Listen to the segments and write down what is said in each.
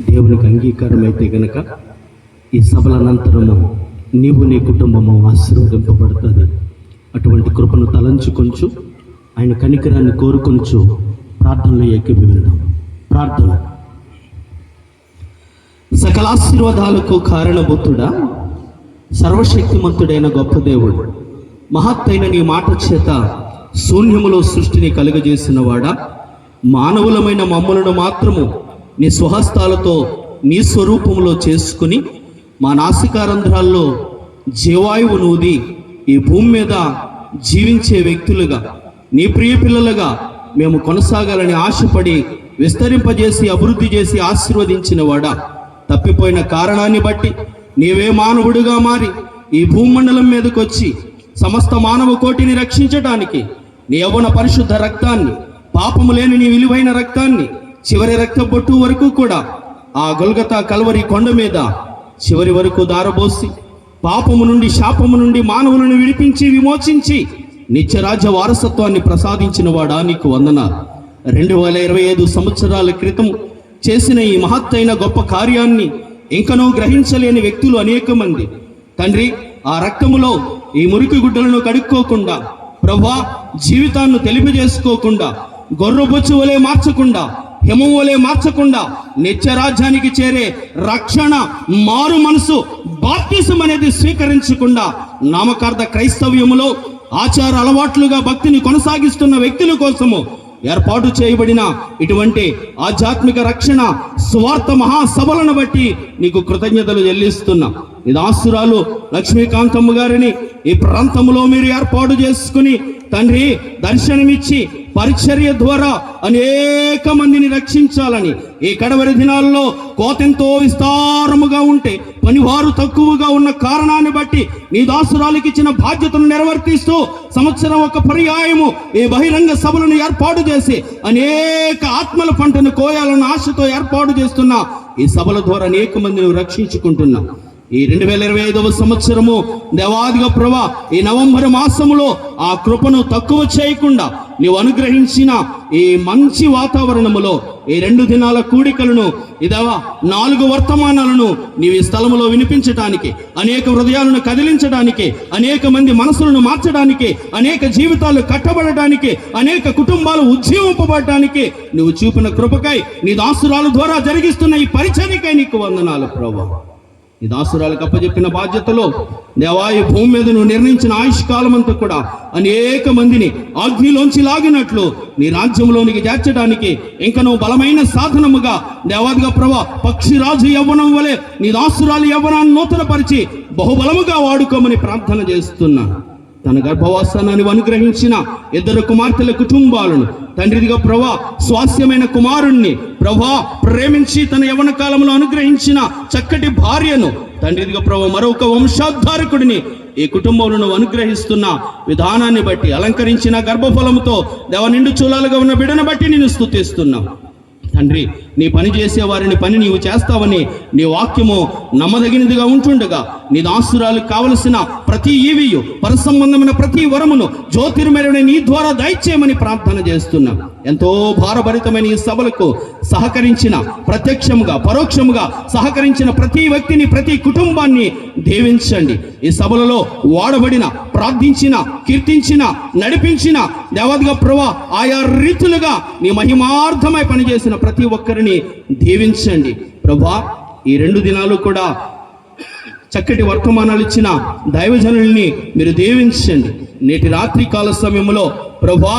దేవునికి అంగీకారం అయితే గనక ఈ సభల అనంతరము నీవు నీ కుటుంబము ఆశీర్వదింపబడుతుంది. అటువంటి కృపను తలంచుకొంచు, ఆయన కనికరాన్ని కోరుకొంచు ప్రార్థనలో ఏకీభవిద్దాం. ప్రార్థన. సకల ఆశీర్వాదాలకు కారణభూతుడా, సర్వశక్తిమంతుడైన గొప్ప దేవుడు, మహత్తైన నీ మాట చేత శూన్యములో సృష్టిని కలుగజేసిన వాడా, మానవులమైన మమ్మలను మాత్రము నీ స్వహస్తాలతో నీ స్వరూపంలో చేసుకుని మా నాసికారంధ్రాల్లో జీవాయువు నూది ఈ భూమి మీద జీవించే వ్యక్తులుగా, నీ ప్రియ పిల్లలుగా మేము కొనసాగాలని ఆశపడి విస్తరింపజేసి అభివృద్ధి చేసి ఆశీర్వదించిన వాడా, తప్పిపోయిన కారణాన్ని బట్టి నీవే మానవుడిగా మారి ఈ భూమండలం మీదకి వచ్చి సమస్త మానవ కోటిని రక్షించడానికి నీ యవ్వన పరిశుద్ధ రక్తాన్ని, పాపము లేని నీ విలువైన రక్తాన్ని చివరి రక్తబొట్టు వరకు కూడా ఆ గొల్గతా కల్వరి కొండ మీద చివరి వరకు దారబోసి పాపము నుండి శాపము నుండి మానవులను విడిపించి విమోచించి నిత్యరాజ్య వారసత్వాన్ని ప్రసాదించిన వాడా నీకు వందనాలు. 2025 సంవత్సరాల క్రితం చేసిన ఈ మహత్తైన గొప్ప కార్యాన్ని ఇంకనూ గ్రహించలేని వ్యక్తులు అనేక మంది. తండ్రి, ఆ రక్తములో ఈ మురికి గుడ్డలను కడుక్కోకుండా, ప్రభువా, జీవితాన్ని తెలియజేసుకోకుండా, గొర్రెబొచ్చు వలె మార్చకుండా, హిమం వలె మార్చకుండా నిత్యరాజ్యానికి చేరే రక్షణ మారు మనసు బాప్తిసం అనేది స్వీకరించకుండా నామకార్థ క్రైస్తవ్యములో ఆచార అలవాట్లుగా భక్తిని కొనసాగిస్తున్న వ్యక్తుల కోసము ఏర్పాటు చేయబడిన ఇటువంటి ఆధ్యాత్మిక రక్షణ స్వార్థ మహాసభలను బట్టి నీకు కృతజ్ఞతలు చెల్లిస్తున్నా. ఈ దాసురాలు లక్ష్మీకాంతమ్మ గారిని ఈ ప్రాంతంలో మీరు ఏర్పాటు చేసుకుని తండ్రి దర్శనమిచ్చి పరిచర్య ద్వారా అనేక మందిని రక్షించాలని, ఈ కడవరి దినాల్లో కోతెంతో విస్తారముగా ఉంటే పనివారు తక్కువగా ఉన్న కారణాన్ని బట్టి నీ దాసురాలికి ఇచ్చిన బాధ్యతను నెరవేర్తిస్తూ సంవత్సరం ఒక పర్యాయము ఈ బహిరంగ సభలను ఏర్పాటు చేసి అనేక ఆత్మల పంటను కోయాలన్న ఆశతో ఏర్పాటు చేస్తున్నా. ఈ సభల ద్వారా అనేక మందిని రక్షించుకుంటున్నా. ఈ 2025 సంవత్సరము దేవాదిగా ప్రభా, ఈ నవంబర్ మాసములో ఆ కృపను తక్కువ చేయకుండా నీవు అనుగ్రహించిన ఈ మంచి వాతావరణములో ఈ 2 దినాల కూడికలను, ఇదవా 4 వర్తమానాలను నీవు ఈ స్థలములో వినిపించడానికి, అనేక హృదయాలను కదిలించడానికి, అనేక మంది మనసులను మార్చడానికి, అనేక జీవితాలు కట్టబడటానికి, అనేక కుటుంబాలు ఉజ్జీవింపబడటానికి నువ్వు చూపిన కృపకై, నీ దాసురాల ద్వారా జరిగిస్తున్న ఈ పరిచర్యకై నీకు వందనాలు ప్రభా. ఈ దాసురాలకు అప్పచెప్పిన బాధ్యతలో దేవా, ఈ భూమి మీద నువ్వు నిర్ణయించిన ఆయుష్కాలం అంతా కూడా అనేక మందిని అగ్నిలోంచి లాగినట్లు నీ రాజ్యంలోనికి చేర్చడానికి ఇంకా నువ్వు బలమైన సాధనముగా దేవాదిగా ప్రభా, పక్షిరాజు యవ్వనం వలె నీ దాసురాలు యవ్వనాన్ని నూతనపరిచి బహుబలముగా వాడుకోమని ప్రార్థన చేస్తున్నా. తన గర్భవాసాన్ని అనుగ్రహించిన 2 కుమార్తెల కుటుంబాలను తండ్రిదిగా ప్రభా, స్వాస్యమైన కుమారుణ్ణి ప్రభా ప్రేమించి తన యవ్వన కాలంలో అనుగ్రహించిన చక్కటి భార్యను తండ్రిదిగా ప్రభా, మరొక వంశాధారకుడిని ఈ కుటుంబంలో అనుగ్రహిస్తున్న విధానాన్ని బట్టి, అలంకరించిన గర్భఫలముతో దేవ నిండు చూలాలుగా ఉన్న బిడ్డను బట్టి నేను స్తుతిస్తున్నాం. తండ్రి, నీ పని చేసే వారిని పని నీవు చేస్తావని నీ వాక్యము నమ్మదగినదిగా ఉంటుండగా నీ దాసురాలకు కావలసిన ప్రతి ఈవియు, పరసంబంధమైన ప్రతి వరమును జ్యోతిర్మయుడైన నీ ద్వారా దయచేయమని ప్రార్థన చేస్తున్నాం. ఎంతో భారభరితమైన ఈ సభలకు సహకరించిన, ప్రత్యక్షముగా పరోక్షముగా సహకరించిన ప్రతి వ్యక్తిని, ప్రతి కుటుంబాన్ని దీవించండి. ఈ సభలలో వాడబడిన, ప్రార్థించిన, కీర్తించిన, నడిపించిన దేవదిగా ప్రభా, ఆయా రీతులుగా నీ మహిమార్థమై పనిచేసిన ప్రతి ఒక్కరిని దీవించండి ప్రభా. ఈ 2 దినాలు కూడా చక్కటి వర్తమానాలు ఇచ్చిన దైవజనుల్ని మీరు దీవించండి. నేటి రాత్రి కాల సమయంలో ప్రభా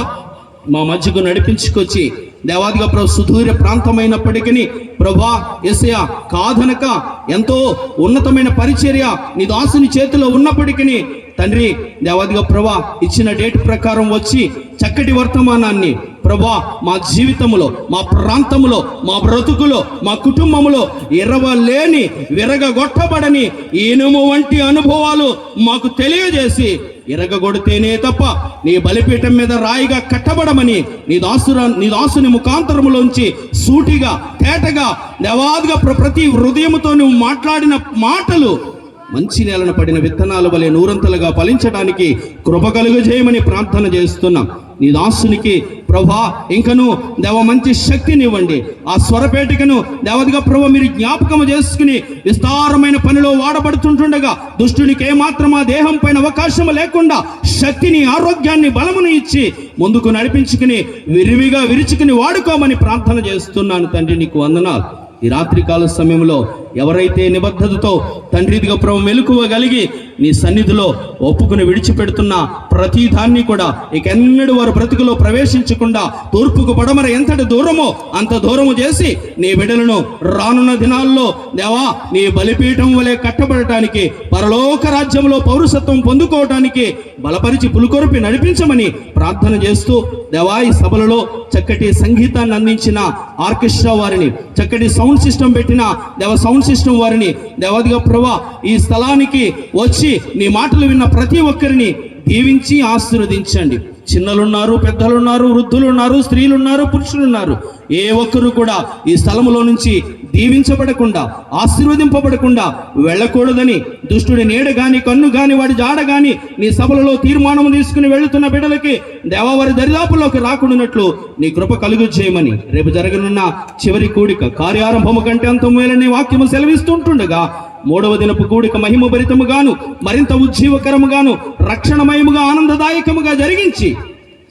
మా మధ్యకు నడిపించుకొచ్చి దేవాదిగా ప్రభు, సుదూర ప్రాంతమైనప్పటికీ ప్రభా యేసయ్య కాదనక ఎంతో ఉన్నతమైన పరిచర్య నీ దాసుని చేతిలో ఉన్నప్పటికీ తండ్రి దేవాదిగా ప్రభా ఇచ్చిన డేట్ ప్రకారం వచ్చి చక్కటి వర్తమానాన్ని ప్రభా మా జీవితంలో, మా ప్రాంతంలో, మా బ్రతుకులో, మా కుటుంబంలో ఎర్రవలేని, విరగగొట్టబడని ఇనుము వంటి అనుభవాలు మాకు తెలియజేసి ఎరగగొడితేనే తప్ప నీ బలిపీఠం మీద రాయిగా కట్టబడమని నీ దాసుని ముఖాంతరములోంచి సూటిగా తేటగా దేవాదిగా ప్రతి హృదయముతో నువ్వు మాట్లాడిన మాటలు మంచి నేలన పడిన విత్తనాల వలె నూరంతలుగా ఫలించడానికి కృప కలుగజేయమని ప్రార్థన చేస్తున్నాం. నీ దాసునికి ప్రభా ఇంకను దేవ మంచి శక్తినివ్వండి. ఆ స్వరపేటికను దేవదిగా ప్రభు మీరు జ్ఞాపకం చేసుకుని విస్తారమైన పనిలో వాడబడుతుంటుండగా దుష్టునికి ఏమాత్రం ఆ దేహం పైన అవకాశం లేకుండా శక్తిని, ఆరోగ్యాన్ని, బలమును ఇచ్చి ముందుకు నడిపించుకుని విరివిగా విరుచుకుని వాడుకోమని ప్రార్థన చేస్తున్నాను తండ్రి. నీకు వందనాలు. ఈ రాత్రికాల సమయంలో ఎవరైతే నిబద్ధతతో తండ్రి ఇదిగో ప్రభు మెలకువగలిగి నీ సన్నిధిలో ఒప్పుకుని విడిచిపెడుతున్న ప్రతి దాన్ని కూడా ఇకెన్నడూ వారు బ్రతుకులో ప్రవేశించకుండా తూర్పుకు పడమర ఎంతటి దూరమో అంత దూరము చేసి నీ బిడ్డలను రానున్న దినాల్లో దేవా నీ బలిపీఠం వలె కట్టబడటానికి, పరలోక రాజ్యంలో పౌరసత్వం పొందుకోవటానికి బలపరిచి పులుకొరిపి నడిపించమని ప్రార్థన చేస్తూ దేవా ఈ సభలలో చక్కటి సంగీతాన్ని అందించిన ఆర్కెస్ట్రా వారిని, చక్కటి సౌండ్ సిస్టమ్ పెట్టిన దేవ సౌండ్ సిస్టమ్ వారిని దేవదిగా ప్రభా ఈ స్థలానికి వచ్చి నీ మాటలు విన్న ప్రతి ఒక్కరిని దీవించి ఆశీర్వదించండి. చిన్నలున్నారు, పెద్దలున్నారు, వృద్ధులున్నారు, స్త్రీలున్నారు, పురుషులున్నారు. ఏ ఒక్కరు కూడా ఈ స్థలములో నుంచి దీవించబడకుండా, ఆశీర్వదింపబడకుండా వెళ్ళకూడదని దుష్టుడి నీడ గాని, కన్ను గాని, వాడి జాడ గాని నీ సభలలో తీర్మానం తీసుకుని వెళుతున్న బిడ్డలకి దేవవారి దరిదాపుల్లోకి రాకుండానట్లు నీ కృప కలుగు చేయమని రేపు జరగనున్న చివరి కూడిక కార్యారంభము కంటే అంతం మేలని వాక్యము సెలవిస్తుంటుండగా మూడవ దినపు కూడిక మహిమ భరితముగాను, మరింత ఉజ్జీవకరముగాను, రక్షణమయముగా, ఆనందదాయకముగా జరిగించి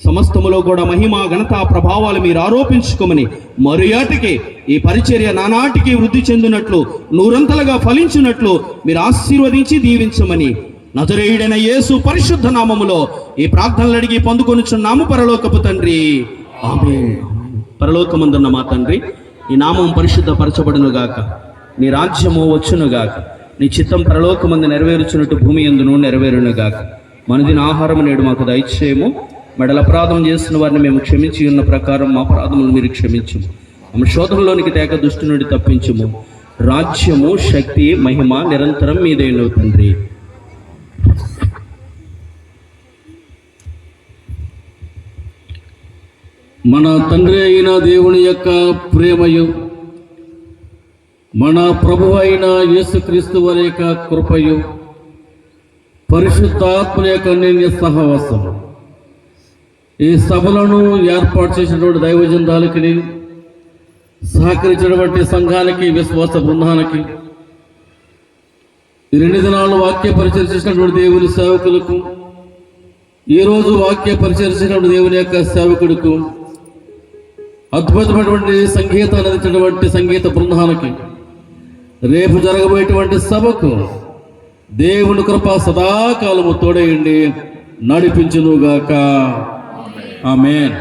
సమస్తములో కూడా మహిమ, ఘనత, ప్రభావాలు మీరు ఆరోపించుకోమని మరుయాటికి ఈ పరిచర్య నానాటికి వృద్ధి చెందినట్లు, నూరంతలుగా ఫలించినట్లు మీరు ఆశీర్వదించి దీవించమని నజరేయుడైన యేసు పరిశుద్ధ నామములో ఈ ప్రార్థనలు అడిగి పొందుకొనుచున్నాము పరలోకపు తండ్రి. ఆమేన్. పరలోకమందున్న మా తండ్రి, ఈ నామం పరిశుద్ధపరచబడునుగాక, నీ రాజ్యము వచ్చునుగాక, నీ చిత్తం పరలోకమందు నెరవేర్చున్నట్టు భూమి యందును నెరవేరునుగాక. మనదిన ఆహారం నేడు మాకు దయచేయము. మెడల అపరాధం చేస్తున్న వారిని మేము క్షమించి ఉన్న ప్రకారం మా అపరాధములు మీరు క్షమించుము. ఆమె శోధనలోనికి తేక దుష్టు నుండి తప్పించుము. రాజ్యము, శక్తి, మహిమ నిరంతరం మీదేను తండ్రి. మన తండ్రి అయిన దేవుని యొక్క ప్రేమయు, మన ప్రభు అయిన యేసుక్రీస్తు వారి యొక్క కృపయు, పరిశుద్ధాత్మ యొక్క అన్యోన్య సహవాసం ఈ సభలను ఏర్పాటు చేసినటువంటి దైవజనులకి, సహకరించినటువంటి సంఘానికి, విశ్వాస బృందానికి, ఈ 2 దినాలు వాక్య పరిచయం చేసినటువంటి దేవుని సేవకులకు, ఈరోజు వాక్య పరిచయం చేసినటువంటి దేవుని యొక్క సేవకుడికు, అద్భుతమైనటువంటి సంగీతాన్ని అందించినటువంటి సంగీత బృందానికి, రేపు జరగబోయేటువంటి సభకు దేవుని కృప సదాకాలము తోడేయండి, నడిపించునుగాక. ఆమేన్.